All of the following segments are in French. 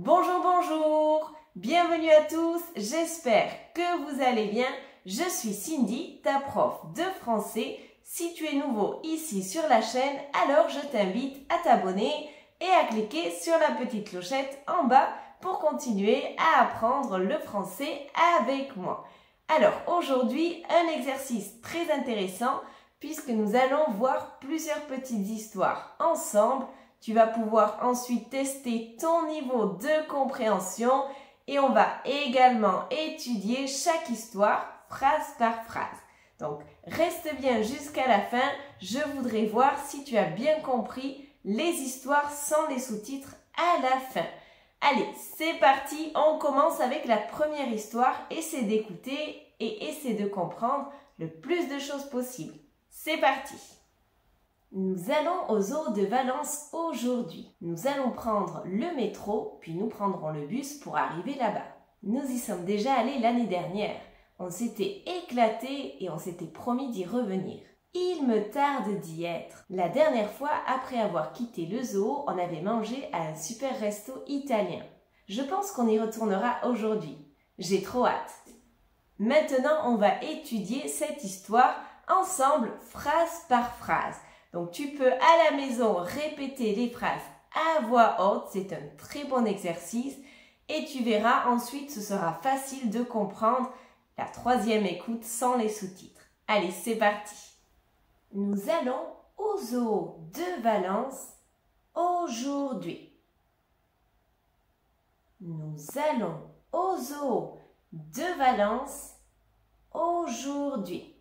Bonjour, bonjour, bienvenue à tous, j'espère que vous allez bien. Je suis Cindy, ta prof de français. Si tu es nouveau ici sur la chaîne, alors je t'invite à t'abonner et à cliquer sur la petite clochette en bas pour continuer à apprendre le français avec moi. Alors aujourd'hui, un exercice très intéressant puisque nous allons voir plusieurs petites histoires ensemble. Tu vas pouvoir ensuite tester ton niveau de compréhension et on va également étudier chaque histoire phrase par phrase. Donc, reste bien jusqu'à la fin. Je voudrais voir si tu as bien compris les histoires sans les sous-titres à la fin. Allez, c'est parti. On commence avec la première histoire. Essaie d'écouter et essaie de comprendre le plus de choses possible. C'est parti. Nous allons au zoo de Valence aujourd'hui. Nous allons prendre le métro, puis nous prendrons le bus pour arriver là-bas. Nous y sommes déjà allés l'année dernière. On s'était éclaté et on s'était promis d'y revenir. Il me tarde d'y être. La dernière fois, après avoir quitté le zoo, on avait mangé à un super resto italien. Je pense qu'on y retournera aujourd'hui. J'ai trop hâte. Maintenant, on va étudier cette histoire ensemble, phrase par phrase. Donc, tu peux à la maison répéter les phrases à voix haute. C'est un très bon exercice. Et tu verras, ensuite, ce sera facile de comprendre la troisième écoute sans les sous-titres. Allez, c'est parti. Nous allons au zoo de Valence aujourd'hui. Nous allons au zoo de Valence aujourd'hui.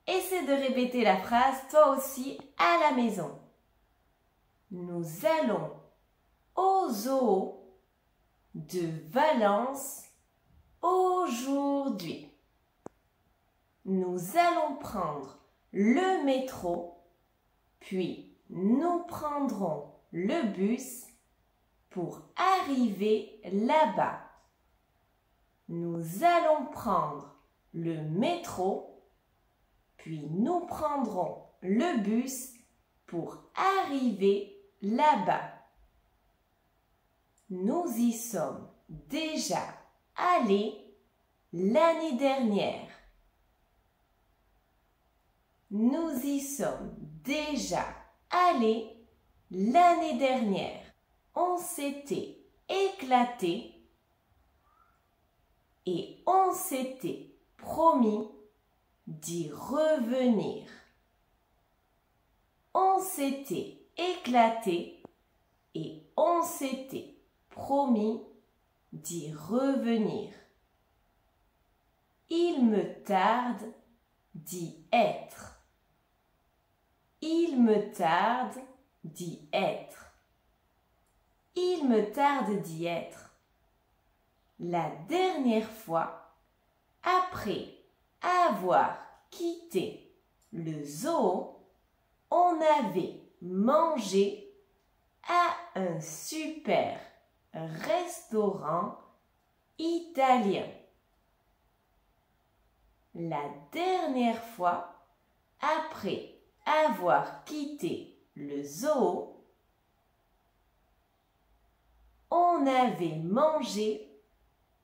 Essaie de répéter la phrase toi aussi à la maison. Nous allons au zoo de Valence aujourd'hui. Nous allons prendre le métro, puis nous prendrons le bus pour arriver là-bas. Nous allons prendre le métro, puis nous prendrons le bus pour arriver là-bas. Nous y sommes déjà allés l'année dernière. Nous y sommes déjà allés l'année dernière. On s'était éclaté et on s'était promis d'y revenir. On s'était éclaté et on s'était promis d'y revenir. Il me tarde d'y être. Il me tarde d'y être. Il me tarde d'y être. La dernière fois, après avoir quitté le zoo, on avait mangé à un super restaurant italien. La dernière fois, après avoir quitté le zoo, on avait mangé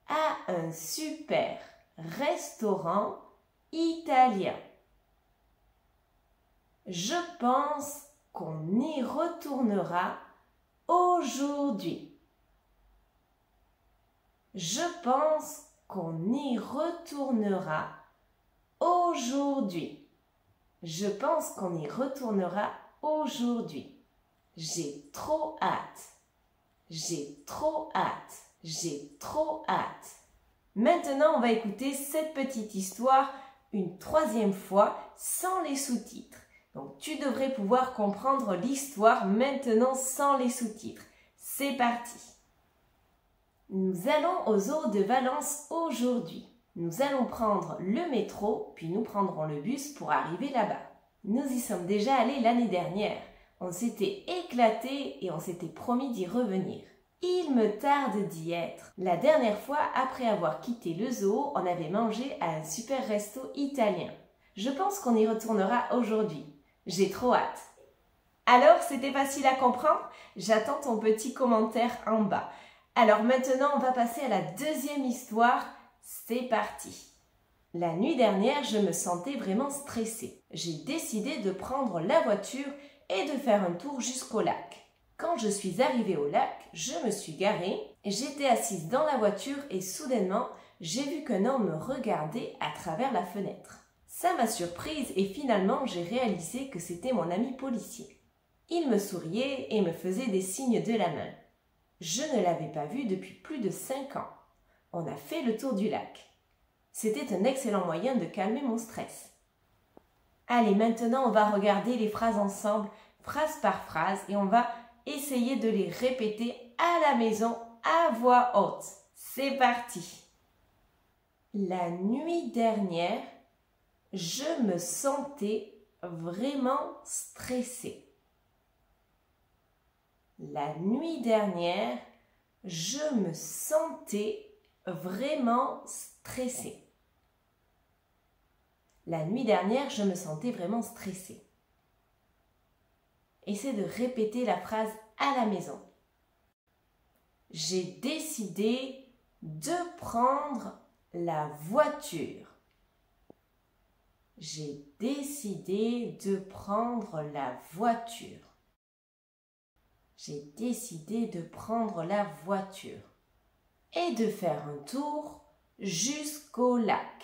à un super restaurant italien. Je pense qu'on y retournera aujourd'hui. Je pense qu'on y retournera aujourd'hui. Je pense qu'on y retournera aujourd'hui. J'ai trop hâte. J'ai trop hâte. J'ai trop hâte. Maintenant, on va écouter cette petite histoire une troisième fois sans les sous-titres. Donc, tu devrais pouvoir comprendre l'histoire maintenant sans les sous-titres. C'est parti. Nous allons au zoo de Valence aujourd'hui. Nous allons prendre le métro, puis nous prendrons le bus pour arriver là-bas. Nous y sommes déjà allés l'année dernière. On s'était éclaté et on s'était promis d'y revenir. Il me tarde d'y être. La dernière fois, après avoir quitté le zoo, on avait mangé à un super resto italien. Je pense qu'on y retournera aujourd'hui. J'ai trop hâte. Alors, c'était facile à comprendre? J'attends ton petit commentaire en bas. Alors maintenant, on va passer à la deuxième histoire. C'est parti! La nuit dernière, je me sentais vraiment stressée. J'ai décidé de prendre la voiture et de faire un tour jusqu'au lac. Quand je suis arrivée au lac, je me suis garée, j'étais assise dans la voiture et soudainement, j'ai vu qu'un homme me regardait à travers la fenêtre. Ça m'a surprise et finalement, j'ai réalisé que c'était mon ami policier. Il me souriait et me faisait des signes de la main. Je ne l'avais pas vu depuis plus de 5 ans. On a fait le tour du lac. C'était un excellent moyen de calmer mon stress. Allez, maintenant, on va regarder les phrases ensemble, phrase par phrase, et on va essayer de les répéter à la maison à voix haute. C'est parti! La nuit dernière, je me sentais vraiment stressée. La nuit dernière, je me sentais vraiment stressée. La nuit dernière, je me sentais vraiment stressée. Essaie de répéter la phrase à la maison. J'ai décidé de prendre la voiture. J'ai décidé de prendre la voiture. J'ai décidé de prendre la voiture et de faire un tour jusqu'au lac.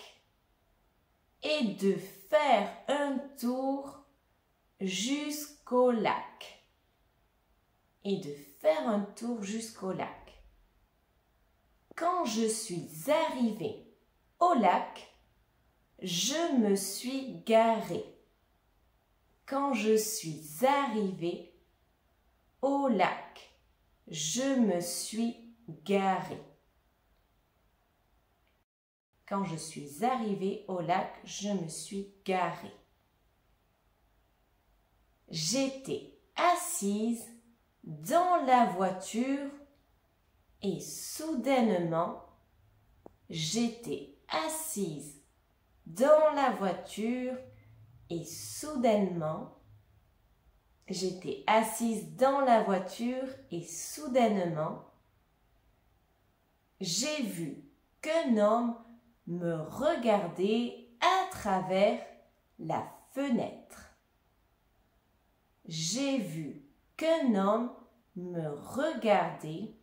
Et de faire un tour jusqu'au lac. Et de faire un tour jusqu'au lac. Quand je suis arrivée au lac, je me suis garée. Quand je suis arrivée au lac, je me suis garée. Quand je suis arrivée au lac, je me suis garée. J'étais assise dans la voiture et soudainement, j'étais assise dans la voiture et soudainement, j'étais assise dans la voiture et soudainement, j'ai vu qu'un homme me regardait à travers la fenêtre. J'ai vu qu'un homme me regardait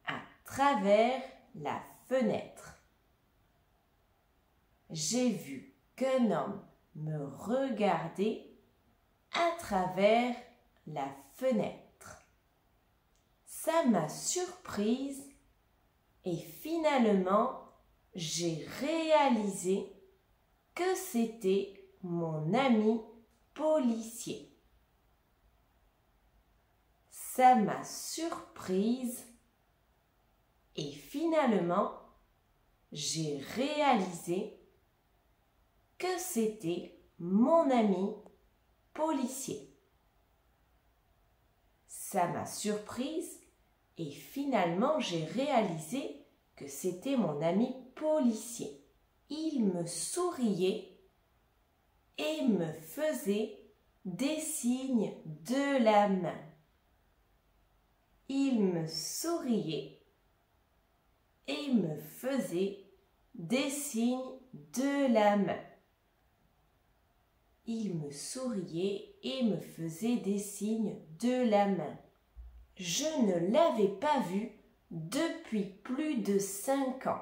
à travers la fenêtre. J'ai vu qu'un homme me regardait à travers la fenêtre. Ça m'a surprise et finalement, j'ai réalisé que c'était mon ami policier. Ça m'a surprise et finalement, j'ai réalisé que c'était mon ami policier. Ça m'a surprise et finalement, j'ai réalisé que c'était mon ami policier. Il me souriait et me faisait des signes de la main. Il me souriait et me faisait des signes de la main. Il me souriait et me faisait des signes de la main. Je ne l'avais pas vu depuis plus de 5 ans.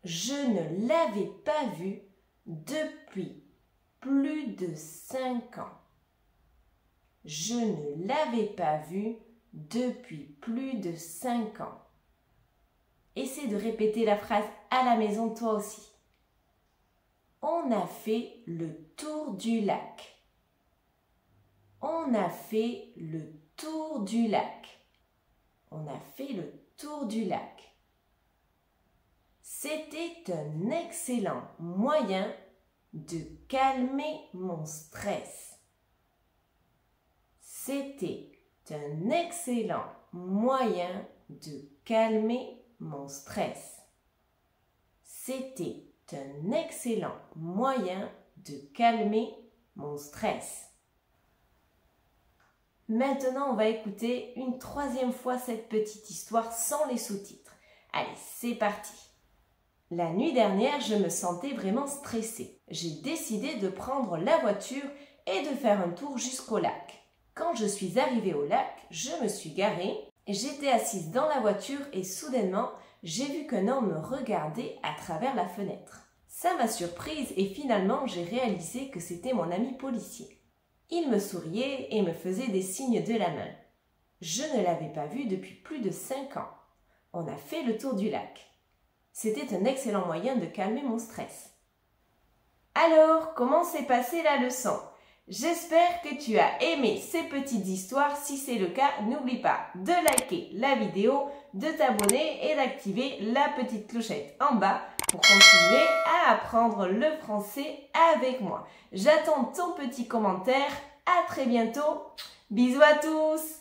Je ne l'avais pas vu depuis plus de 5 ans. Je ne l'avais pas vu depuis plus de 5 ans. Essaie de répéter la phrase à la maison toi aussi. On a fait le tour du lac. On a fait le tour du lac. On a fait le tour du lac. C'était un excellent moyen de calmer mon stress. C'était un excellent moyen de calmer mon stress. C'était un excellent moyen de calmer mon stress. Maintenant, on va écouter une troisième fois cette petite histoire sans les sous-titres. Allez, c'est parti. La nuit dernière, je me sentais vraiment stressée. J'ai décidé de prendre la voiture et de faire un tour jusqu'au lac. Quand je suis arrivée au lac, je me suis garée. J'étais assise dans la voiture et soudainement, j'ai vu qu'un homme me regardait à travers la fenêtre. Ça m'a surprise et finalement, j'ai réalisé que c'était mon ami policier. Il me souriait et me faisait des signes de la main. Je ne l'avais pas vu depuis plus de 5 ans. On a fait le tour du lac. C'était un excellent moyen de calmer mon stress. Alors, comment s'est passée la leçon? J'espère que tu as aimé ces petites histoires. Si c'est le cas, n'oublie pas de liker la vidéo, de t'abonner et d'activer la petite clochette en bas pour continuer à apprendre le français avec moi. J'attends ton petit commentaire. À très bientôt. Bisous à tous.